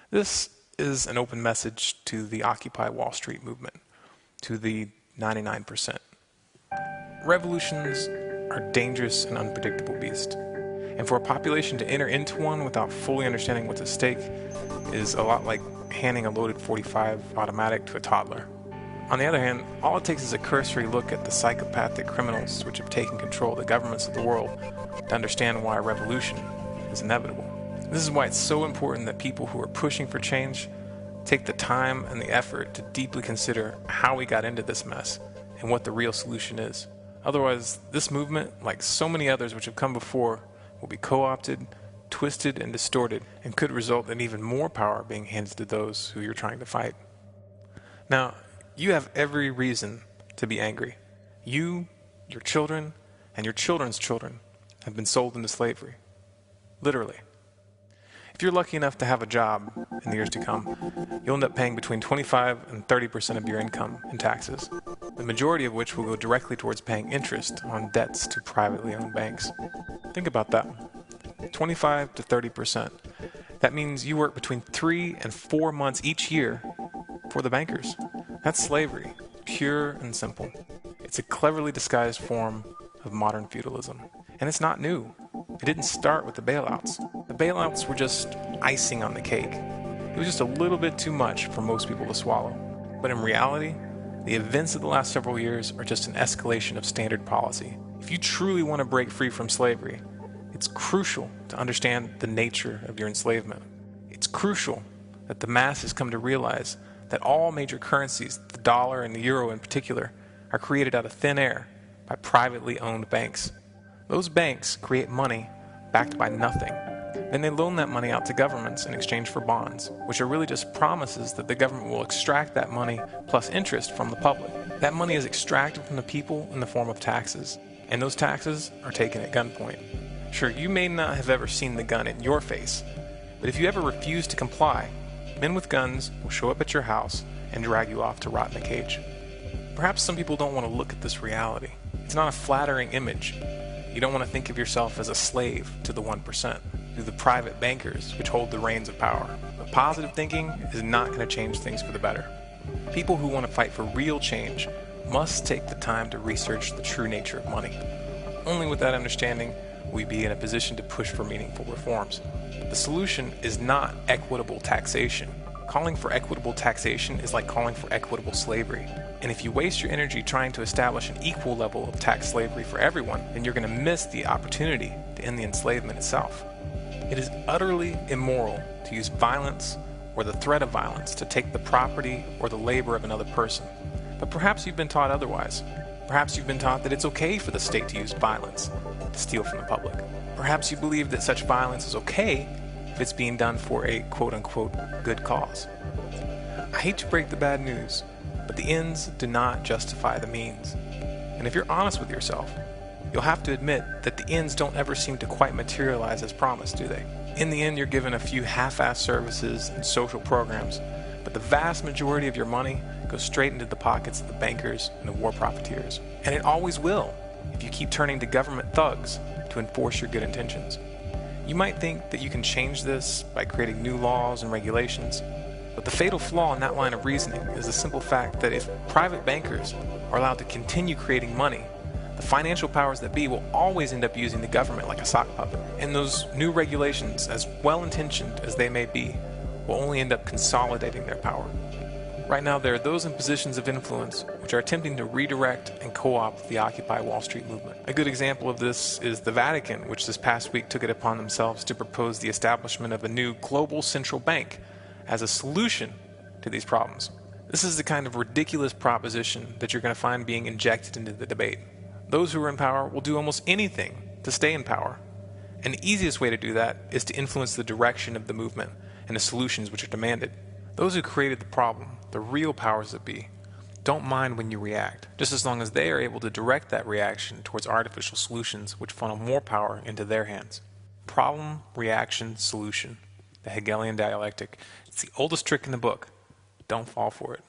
This is an open message to the Occupy Wall Street movement, to the 99%. Revolutions are dangerous and unpredictable beasts, and for a population to enter into one without fully understanding what's at stake is a lot like handing a loaded .45 automatic to a toddler. On the other hand, all it takes is a cursory look at the psychopathic criminals which have taken control of the governments of the world to understand why a revolution is inevitable. This is why it's so important that people who are pushing for change take the time and the effort to deeply consider how we got into this mess and what the real solution is. Otherwise, this movement, like so many others which have come before, will be co-opted, twisted, and distorted, and could result in even more power being handed to those who you're trying to fight. Now, you have every reason to be angry. You, your children, and your children's children have been sold into slavery. Literally. If you're lucky enough to have a job in the years to come, you'll end up paying between 25 and 30% of your income in taxes, the majority of which will go directly towards paying interest on debts to privately owned banks. Think about that. 25 to 30%. That means you work between 3 and 4 months each year for the bankers. That's slavery, pure and simple. It's a cleverly disguised form of modern feudalism. And it's not new. It didn't start with the bailouts. The bailouts were just icing on the cake. It was just a little bit too much for most people to swallow. But in reality, the events of the last several years are just an escalation of standard policy. If you truly want to break free from slavery, it's crucial to understand the nature of your enslavement. It's crucial that the masses come to realize that all major currencies, the dollar and the euro in particular, are created out of thin air by privately owned banks. Those banks create money backed by nothing. Then they loan that money out to governments in exchange for bonds, which are really just promises that the government will extract that money plus interest from the public. That money is extracted from the people in the form of taxes, and those taxes are taken at gunpoint. Sure, you may not have ever seen the gun in your face, but if you ever refuse to comply, men with guns will show up at your house and drag you off to rot in a cage. Perhaps some people don't want to look at this reality. It's not a flattering image. You don't want to think of yourself as a slave to the 1%, to the private bankers which hold the reins of power. But positive thinking is not going to change things for the better. People who want to fight for real change must take the time to research the true nature of money. Only with that understanding will we be in a position to push for meaningful reforms. The solution is not equitable taxation. Calling for equitable taxation is like calling for equitable slavery. And if you waste your energy trying to establish an equal level of tax slavery for everyone, then you're going to miss the opportunity to end the enslavement itself. It is utterly immoral to use violence or the threat of violence to take the property or the labor of another person. But perhaps you've been taught otherwise. Perhaps you've been taught that it's okay for the state to use violence to steal from the public. Perhaps you believe that such violence is okay if it's being done for a quote-unquote good cause. I hate to break the bad news, but the ends do not justify the means. And if you're honest with yourself, you'll have to admit that the ends don't ever seem to quite materialize as promised, do they? In the end, you're given a few half-assed services and social programs, but the vast majority of your money goes straight into the pockets of the bankers and the war profiteers. And it always will, if you keep turning to government thugs to enforce your good intentions. You might think that you can change this by creating new laws and regulations, but the fatal flaw in that line of reasoning is the simple fact that if private bankers are allowed to continue creating money, the financial powers that be will always end up using the government like a sock puppet. And those new regulations, as well-intentioned as they may be, will only end up consolidating their power. Right now, there are those in positions of influence which are attempting to redirect and co-opt the Occupy Wall Street movement. A good example of this is the Vatican, which this past week took it upon themselves to propose the establishment of a new global central bank as a solution to these problems. This is the kind of ridiculous proposition that you're going to find being injected into the debate. Those who are in power will do almost anything to stay in power. And the easiest way to do that is to influence the direction of the movement and the solutions which are demanded. Those who created the problem, the real powers that be, don't mind when you react, just as long as they are able to direct that reaction towards artificial solutions which funnel more power into their hands. Problem, reaction, solution. The Hegelian dialectic. It's the oldest trick in the book. Don't fall for it.